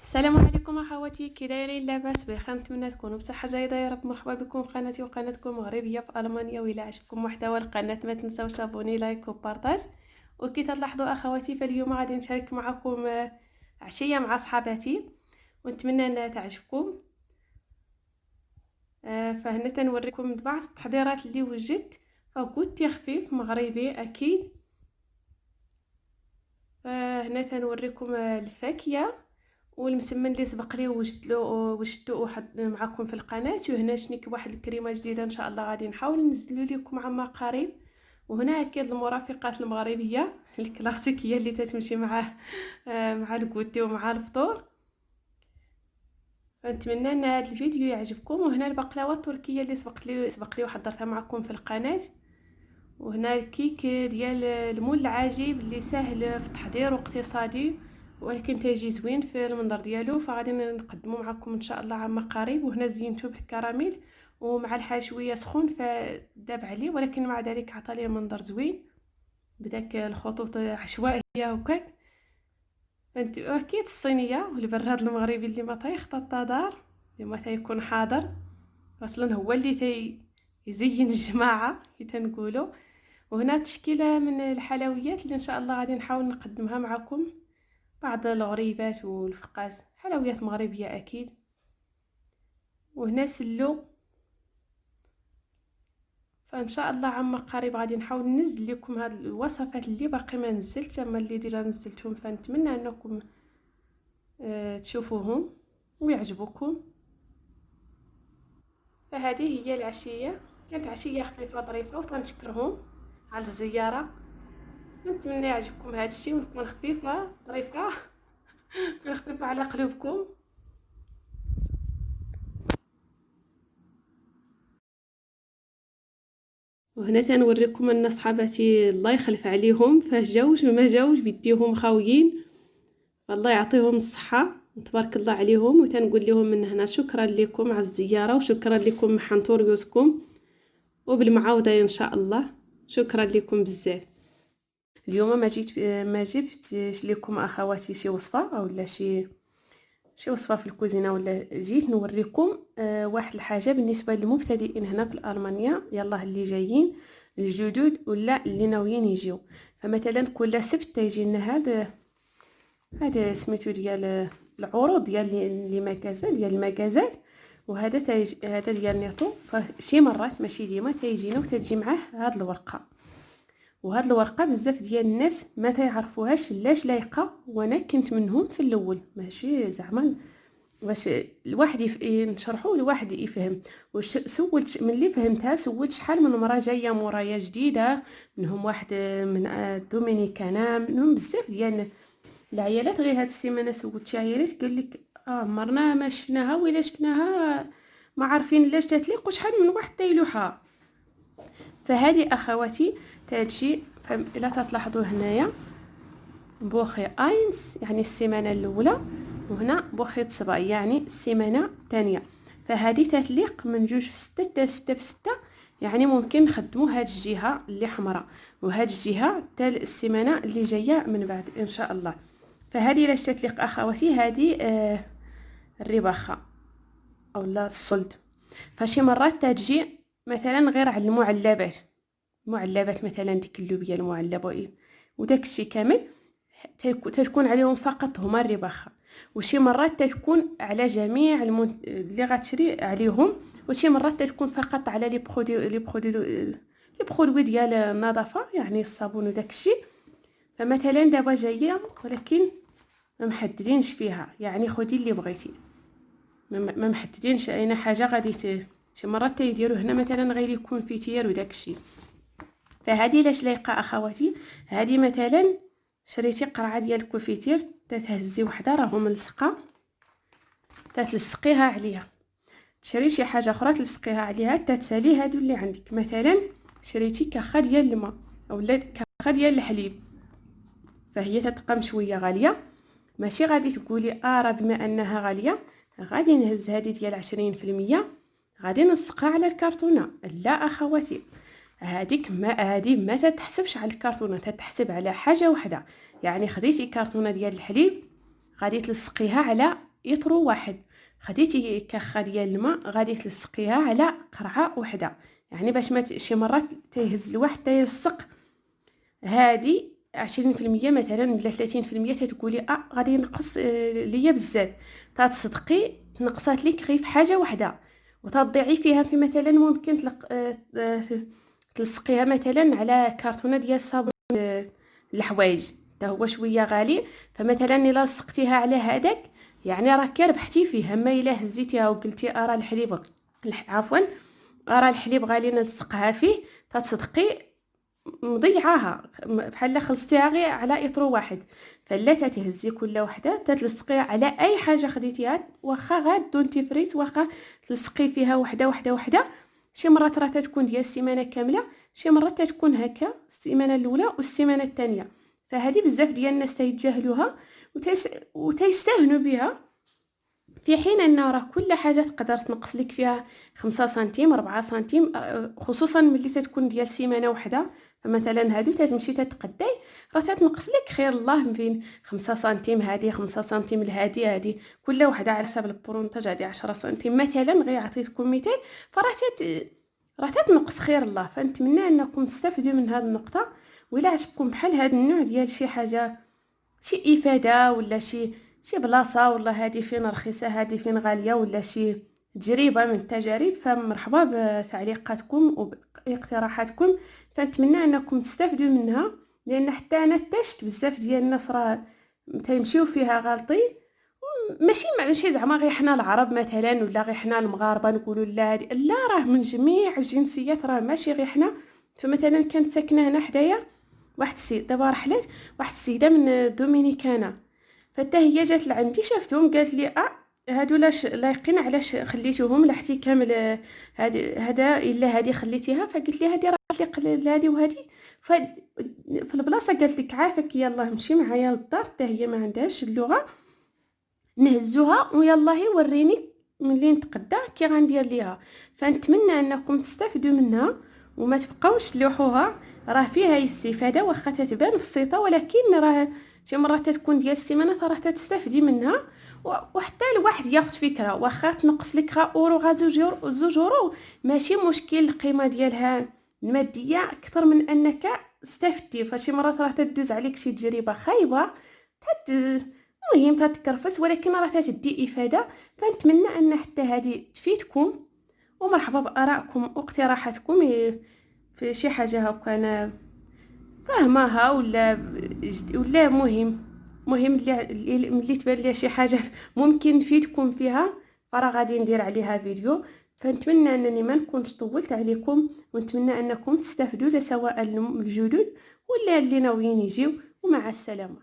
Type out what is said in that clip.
السلام عليكم اخواتي، كي دايرين؟ لاباس بخير؟ نتمنى تكونوا بصحه جيده يا رب. مرحبا بكم في قناتي وقناتكم مغربيه في المانيا. والى عجبكم محتوى القناه ما تنساوش ابوني لايك وبارطاج. وكي تلاحظوا اخواتي، فاليوم غادي نشارك معكم عشيه مع صحاباتي ونتمنى انها تعجبكم. فهنا تنوريكم بعض التحضيرات اللي وجدت. فقلت خفيف مغربي اكيد. فهنا تنوريكم الفاكهه والمسمن اللي سبق لي وجدتو وحد معكم في القناه. وهنا شنيك واحد الكريمه جديده ان شاء الله غادي نحاول ننزلو لكم عما قريب. وهنا اكيد المرافقات المغربيه الكلاسيكيه اللي تتمشي مع الكوتي ومع الفطور. فنتمنى ان هذا الفيديو يعجبكم. وهنا البقلاوه التركيه اللي سبق لي وحضرتها معكم في القناه. وهنا الكيك ديال المول العجيب اللي سهل في التحضير واقتصادي، ولكن تيجي زوين في المنظر ديالو. فغادي نقدمه معكم ان شاء الله عما قريب. وهنا زينته بالكراميل ومع الحاشويه سخون فداب عليه، ولكن مع ذلك عطى ليه منظر زوين بداك الخطوط عشوائيه هكاك. انت اكيد الصينيه والبراد المغربي اللي ما تيخطط دار، اللي ما تيكون حاضر اصلا، هو اللي يزين الجماعه كي تنقولوا. وهنا تشكيله من الحلويات اللي ان شاء الله غادي نحاول نقدمها معكم. بعض الغريبات والفقاس، حلويات مغربيه اكيد. وهنا سلو. فان شاء الله عما قريب غادي نحاول ننزل لكم هاد الوصفات اللي باقي ما نزلت، اما اللي ديجا نزلتهم فنتمنى انكم تشوفوهم ويعجبوكم. فهذه هي العشيه، كانت عشيه خفيفه ظريفه وتنشكرهم على الزياره. نتمنى يعجبكم هذا الشيء وتكون خفيفه ظريفه تكون خفيفه على قلوبكم. وهنا تنوريكم ان صحاباتي الله يخلف عليهم فاش جاوش وما جاوش بيديهم خاويين، الله يعطيهم الصحه تبارك الله عليهم. وتنقول لهم من هنا شكرا لكم على الزياره وشكرا لكم محنطور يوسكم، وبالمعاوده ان شاء الله. شكرا لكم بزاف. اليوم ما جبتش لكم اخواتي شي وصفه ولا شي وصفه في الكوزينه، ولا جيت نوريكم واحد الحاجه بالنسبه للمبتدئين هنا في المانيا، يلا اللي جايين الجدد ولا اللي ناويين يجيو. فمثلا كل سبت تيجي لنا هذا سميتو ديال العروض ديال لي ماكازا ديال المكازات. وهذا هذا ديال نيطو. فشي مرات ماشي ديما تيجينا وتجي معاه هاد الورقه. وهاد الورقه بزاف ديال الناس ما تعرفوهاش علاش لايقه، وانا كنت منهم في الاول، ماشي زعما باش الواحد نشرحو الواحد يفهم. واش سولت ملي فهمتها، سولت شحال من مرة جايه مورايا جديده، منهم واحد من دومينيكانا، منهم بزاف ديال العيالات. غير هاد السيمانه سولت شي عيالات قال لك عمرنا ما شفناها، ولا شفناها ما عارفين لاش تتليق، وشحال من واحد تيلوحها. فهذه اخواتي تاتشي الا تلاحظوا هنايا بوخي اينس يعني السيمانه الاولى، وهنا بوخي تصبع يعني السيمانه الثانيه. فهذه تتليق من 2 في 6 حتى 6 في 6، يعني ممكن نخدموا هاد الجهه اللي حمراء وهاد الجهه حتى السيمانه اللي جايه من بعد ان شاء الله. فهذه لاش تتليق اخواتي، هذه الرباخه او لا الصلد. فشي مرات تجي مثلا غير على المعلبات مثلا ديك اللوبيا المعلبه وداك الشيء كامل تكون عليهم فقط هما الرباخه. وشي مرات تكون على جميع اللي غتشري عليهم، وشي مرات تكون فقط على لي برودوي ديال النظافه يعني الصابون وداك الشيء. فمثلا دابا جايه ولكن ما محددينش فيها، يعني خدي اللي بغيتي، ما محددينش اين حاجه غادي شي مرات تيديروا هنا مثلا غير يكون في تيار وداك الشيء. فهذه لاش لايقه اخواتي. هذه مثلا شريتي قرعه ديال الكوفيتير، تتهزي وحده راهم ملصقه تتلصقيها عليها. تشري شي حاجه اخرى تلصقيها عليها تتسالي هادو اللي عندك. مثلا شريتي كاخه ديال الماء اولا كاخه ديال الحليب، فهي تتبقى شويه غاليه، ماشي غادي تقولي راه بما انها غاليه غادي نهز هذه ديال 20% غادي نلصقها على الكرتونه. لا اخواتي، هذه ما تتحسبش على الكرتونه، تتحسب على حاجه واحده. يعني خديتي كرتونه ديال الحليب غادي تلصقيها على يطرو واحد. خديتي كخه ديال الماء غادي تلصقيها على قرعه وحده، يعني باش ما شي مرات تيهز الواحد تيلصق هادي 20% مثلا ولا 30%، تتقولي غادي ينقص ليا بزاف، تتصدقي تنقصات ليك غير في حاجه واحده وتضيعي فيها. في مثلا ممكن تلصقيها مثلا على كرتونه ديال الصابون الحوايج، حتى هو شويه غالي، فمثلا الا لصقتيها على هذاك يعني راكي ربحتي فيه. اما الا هزيتيها وقلتي ارى الحليب عفوا ارى الحليب غالي نلصقها فيه، تتصدقي مضيعاها بحال خلصتيها غير على اطرو واحد. فلا تتهزي كل وحده تتلصقيها على اي حاجه خديتيها، واخا غاد دونتيفريس، واخا تلصقي فيها وحده وحده وحده. شي مرات راه تكون ديال السيمانه كامله، شي مرات تكون هكا السيمانه الاولى والسيمانه الثانيه. فهذه بزاف ديال الناس تيتجاهلوها وتيستهنوا بها، في حين ان راه كل حاجه تقدر تنقص لك فيها 5 سنتيم 4 سنتيم، خصوصا ملي تتكون ديال سيمانه واحده. فمثلا هادو تتمشي تتقداي راه تتنقص لك خير الله بين 5 سنتيم هذه 5 سنتيم لهادي، هذه كل وحده على حسب البرونتاج، هذه 10 سنتيم مثلا، غير عطيتكم مثال. فراه راه تتنقص خير الله. فنتمنى انكم تستافدوا من هذه النقطه، وإلا عجبكم بحال هذا النوع ديال شي حاجه، شي افاده ولا شي بلاصه، ولا هذه فين رخيصه هذه فين غاليه، ولا شي تجربه من التجارب، فمرحبا بتعليقاتكم واقتراحاتكم. فنتمنى انكم تستافدوا منها، لان حتى انا اكتشفت بزاف ديال الناس راه تيمشيو فيها غالطين. ماشي زعما غير حنا العرب مثلا ولا غير حنا المغاربه نقولوا لا هذه، لا، راه من جميع الجنسيات، راه ماشي غير حنا. فمثلا كانت ساكنه هنا حدايا واحد السيد، دابا رحلات واحد السيده من دومينيكانا، فتا هي جات لعندي شافتهم قالت لي هادو لايقين علاش خليتوهم لحتي كامل، هذا الا هذه خليتيها. فقلت لي هذه راه تليق لهادي وهادي. في البلاصه قالت لك عافاك يلاه مشي معايا للدار، حتى هي ما عندهاش اللغه، نهزوها ويلا هي وريني ملي نتقدى كي غندير ليها. فنتمنى انكم تستافدوا منها وما تبقاوش تلوحوها، راه فيها استفاده واخا تتبان بسيطه، ولكن راه شي مرات تكون ديال السيمانه راه تستافدي منها. وحتى الواحد ياخذ فكره، واخا تنقص لك غا اورو غا زوج اورو ماشي مشكل، القيمه ديالها الماديه اكثر من انك استفدتي. فشي مرات راه تدوز عليك شي تجربه خايبه المهم تتكرفس، ولكن راه تدي افاده. فنتمنى ان حتى هذه تفيدكم، ومرحبا بارائكم واقتراحاتكم في شي حاجه هكا انا فاهماها ولا مهم اللي تبان لي شي حاجه ممكن نفيدكم فيها، فراه غادي ندير عليها فيديو. فنتمنى انني ما نكونش طولت عليكم، ونتمنى انكم تستافدوا سواء الجدد ولا اللي ناويين يجيو. ومع السلامه.